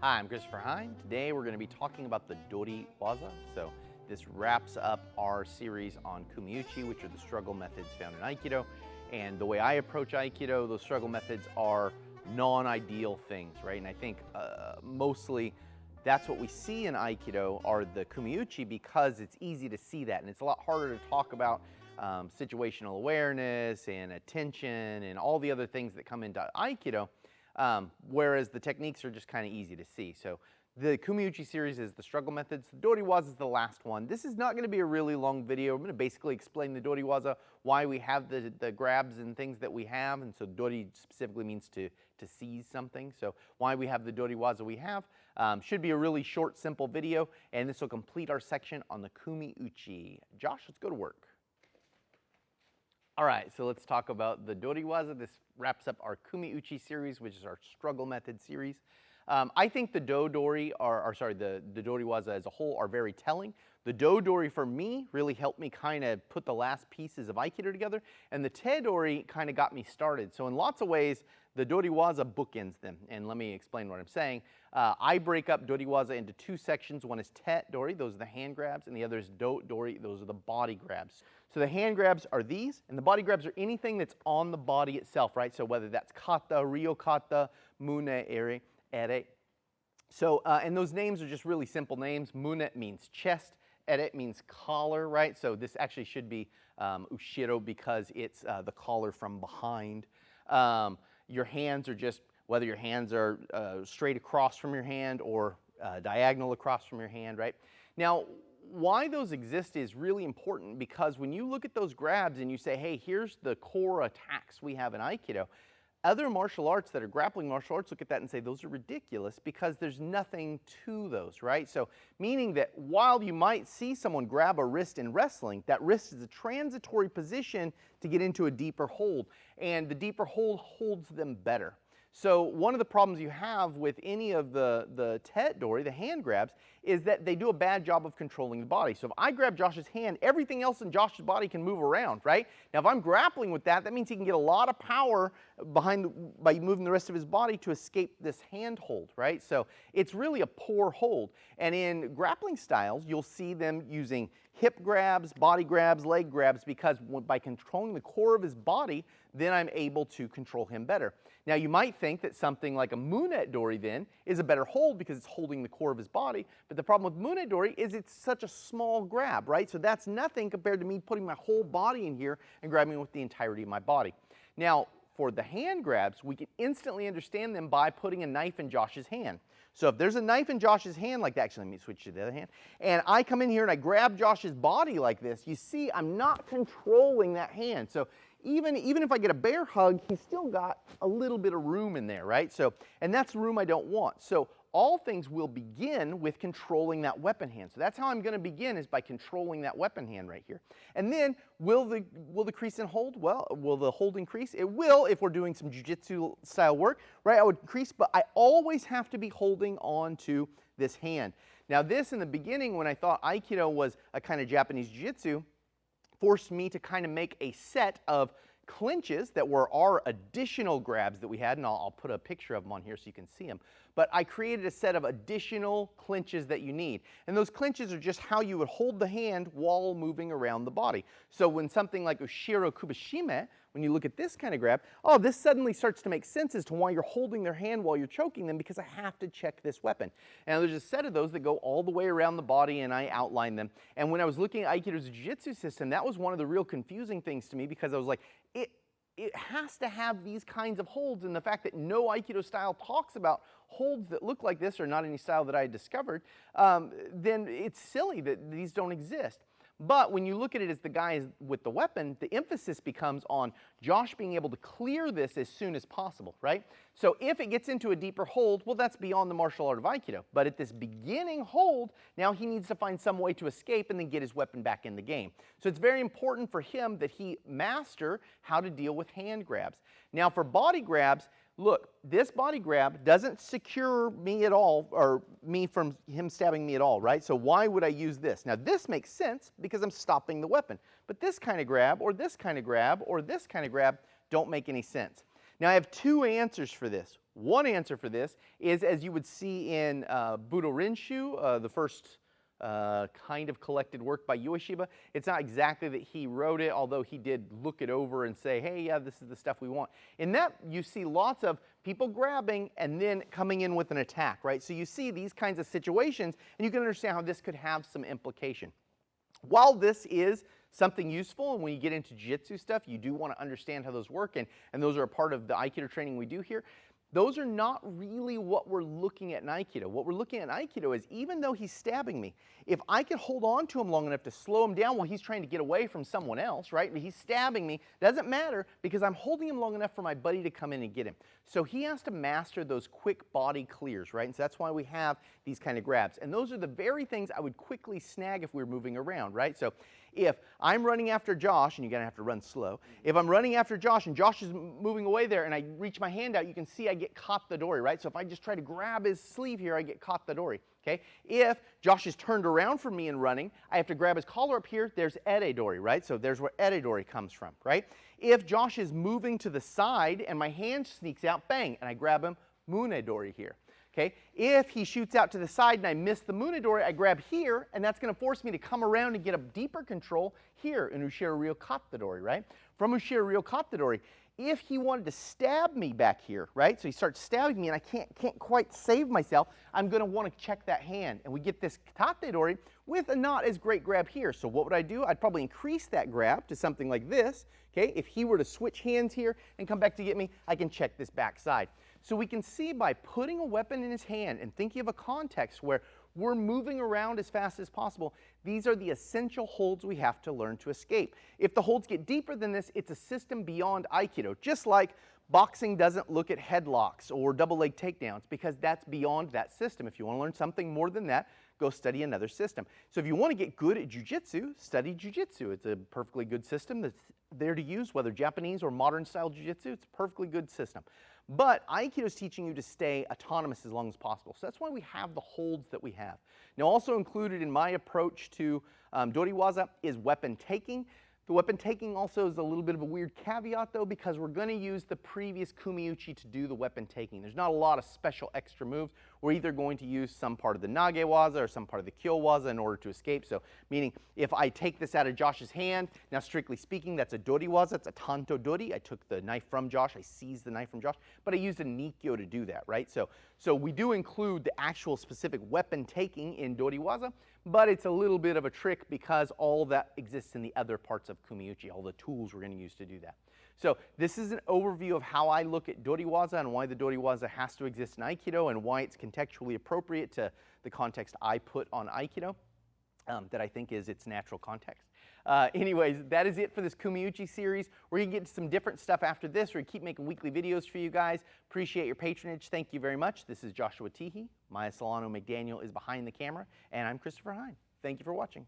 Hi, I'm Christopher Hine. Today we're going to be talking about the Dori Waza. So this wraps up our series on Kumiuchi, which are the struggle methods found in Aikido. And the way I approach Aikido, those struggle methods are non-ideal things, right? And I think mostly that's what we see in Aikido are the Kumiuchi because it's easy to see that. And it's a lot harder to talk about situational awareness and attention and all the other things that come into Aikido. Whereas the techniques are just kind of easy to see. So the Kumiuchi series is the struggle methods. The Dori Waza is the last one. This is not going to be a really long video. I'm going to basically explain the Dori Waza, why we have the grabs and things that we have. And so Dori specifically means to seize something. So why we have the Dori Waza we have. Should be a really short, simple video. And this will complete our section on the Kumiuchi. Josh, let's go to work. All right, so let's talk about the Dori Waza. This wraps up our Kumiuchi series, which is our struggle method series. I think the the Dori Waza as a whole are very telling. The Dori for me really helped me kind of put the last pieces of Aikido together, and the Dori kind of got me started. So in lots of ways, the Dori Waza bookends them, and let me explain what I'm saying. I break up Dori Waza into two sections. One is Dori, those are the hand grabs, and the other is Dori, those are the body grabs. So the hand grabs are these, and the body grabs are anything that's on the body itself, right? So whether that's kata, ryo kata, mune, ere. So, and those names are just really simple names. Mune means chest, ere means collar, right? So this actually should be ushiro because it's the collar from behind. Your hands are just, whether your hands are straight across from your hand or diagonal across from your hand, right? Now, why those exist is really important because when you look at those grabs and you say, hey, here's the core attacks we have in Aikido, other martial arts that are grappling martial arts look at that and say those are ridiculous because there's nothing to those, right? So meaning that while you might see someone grab a wrist in wrestling, that wrist is a transitory position to get into a deeper hold, and the deeper hold holds them better. So one of the problems you have with any of the Dori, the hand grabs, is that they do a bad job of controlling the body. So if I grab Josh's hand, everything else in Josh's body can move around, right? Now if I'm grappling with that, that means he can get a lot of power by moving the rest of his body to escape this hand hold, right? So it's really a poor hold. And in grappling styles, you'll see them using hip grabs, body grabs, leg grabs, because by controlling the core of his body, then I'm able to control him better. Now you might think that something like a Mune Dori then is a better hold because it's holding the core of his body, but the problem with Mune Dori is it's such a small grab, right? So that's nothing compared to me putting my whole body in here and grabbing with the entirety of my body. Now, for the hand grabs, we can instantly understand them by putting a knife in Josh's hand. So if there's a knife in Josh's hand like that, actually let me switch to the other hand, and I come in here and I grab Josh's body like this, you see I'm not controlling that hand. So even if I get a bear hug, he's still got a little bit of room in there, right? So, and that's the room I don't want. So all things will begin with controlling that weapon hand. So that's how I'm going to begin, is by controlling that weapon hand right here. And then will the crease and hold? Well, will the hold increase? It will if we're doing some jiu-jitsu style work, right? I would increase, but I always have to be holding on to this hand. Now this, in the beginning, when I thought Aikido was a kind of Japanese jiu-jitsu, forced me to kind of make a set of clinches that were our additional grabs that we had, and I'll put a picture of them on here so you can see them. But I created a set of additional clinches that you need. And those clinches are just how you would hold the hand while moving around the body. So when something like Ushiro Kubishime, when you look at this kind of grab, oh, this suddenly starts to make sense as to why you're holding their hand while you're choking them, because I have to check this weapon. And there's a set of those that go all the way around the body, and I outline them. And when I was looking at Aikido's jiu-jitsu system, that was one of the real confusing things to me, because I was like, it has to have these kinds of holds, and the fact that no Aikido style talks about holds that look like this, or not any style that I had discovered, then it's silly that these don't exist. But when you look at it as the guy with the weapon, the emphasis becomes on Josh being able to clear this as soon as possible, right? So if it gets into a deeper hold, well, that's beyond the martial art of Aikido. But at this beginning hold, now he needs to find some way to escape and then get his weapon back in the game. So it's very important for him that he master how to deal with hand grabs. Now for body grabs, look, this body grab doesn't secure me at all, or me from him stabbing me at all, right? So why would I use this? Now this makes sense because I'm stopping the weapon. But this kind of grab, or this kind of grab, or this kind of grab don't make any sense. Now I have two answers for this. One answer for this is, as you would see in Budo Rinshu, the first kind of collected work by Ueshiba. It's not exactly that he wrote it, although he did look it over and say, hey, yeah, this is the stuff we want. In that, you see lots of people grabbing and then coming in with an attack, right? So you see these kinds of situations, and you can understand how this could have some implication. While this is something useful, and when you get into jiu-jitsu stuff, you do want to understand how those work, and those are a part of the Aikido training we do here. Those are not really what we're looking at in Aikido. What we're looking at in Aikido is, even though he's stabbing me, if I could hold on to him long enough to slow him down while he's trying to get away from someone else, right? He's stabbing me, doesn't matter, because I'm holding him long enough for my buddy to come in and get him. So he has to master those quick body clears, right? And so that's why we have these kind of grabs. And those are the very things I would quickly snag if we were moving around, right? So if I'm running after Josh, and you're going to have to run slow, if I'm running after Josh and Josh is moving away there and I reach my hand out, you can see I get caught the dory, right? So if I just try to grab his sleeve here, I get caught the dory, okay? If Josh is turned around from me and running, I have to grab his collar up here, there's ere dory, right? So there's where ere dory comes from, right? If Josh is moving to the side and my hand sneaks out, bang, and I grab him, mune dory here. Okay? If he shoots out to the side and I miss the munedori, I grab here, and that's going to force me to come around and get a deeper control here in Ushiro Ryo Katadori, right? From Ushiro Ryo Katadori, if he wanted to stab me back here, right? So he starts stabbing me and I can't quite save myself, I'm going to want to check that hand. And we get this Katadori with a not as great grab here. So what would I do? I'd probably increase that grab to something like this. Okay? If he were to switch hands here and come back to get me, I can check this back side. So we can see by putting a weapon in his hand and thinking of a context where we're moving around as fast as possible, these are the essential holds we have to learn to escape. If the holds get deeper than this, it's a system beyond Aikido, just like boxing doesn't look at headlocks or double leg takedowns, because that's beyond that system. If you want to learn something more than that, go study another system. So if you want to get good at jiu-jitsu, study jiu-jitsu. It's a perfectly good system that's there to use, whether Japanese or modern style jiu-jitsu. It's a perfectly good system. But Aikido is teaching you to stay autonomous as long as possible. So that's why we have the holds that we have. Now, also included in my approach to Doriwaza is weapon taking. The weapon taking also is a little bit of a weird caveat, though, because we're going to use the previous kumiuchi to do the weapon taking. There's not a lot of special extra moves. We're either going to use some part of the nagewaza or some part of the kyowaza in order to escape. So, meaning if I take this out of Josh's hand, now strictly speaking, that's a doriwaza, it's a tanto dori. I took the knife from Josh, I seized the knife from Josh, but I used a nikyo to do that, right? So we do include the actual specific weapon taking in doriwaza, but it's a little bit of a trick because all that exists in the other parts of kumiuchi, all the tools we're going to use to do that. So this is an overview of how I look at doriwaza and why the doriwaza has to exist in Aikido and why it's contextually appropriate to the context I put on Aikido, that I think is its natural context. Anyways, that is it for this kumiuchi series. We're going to get to some different stuff after this. We're going to keep making weekly videos for you guys. Appreciate your patronage. Thank you very much. This is Joshua Teehee. Maya Solano McDaniel is behind the camera, and I'm Christopher Hine. Thank you for watching.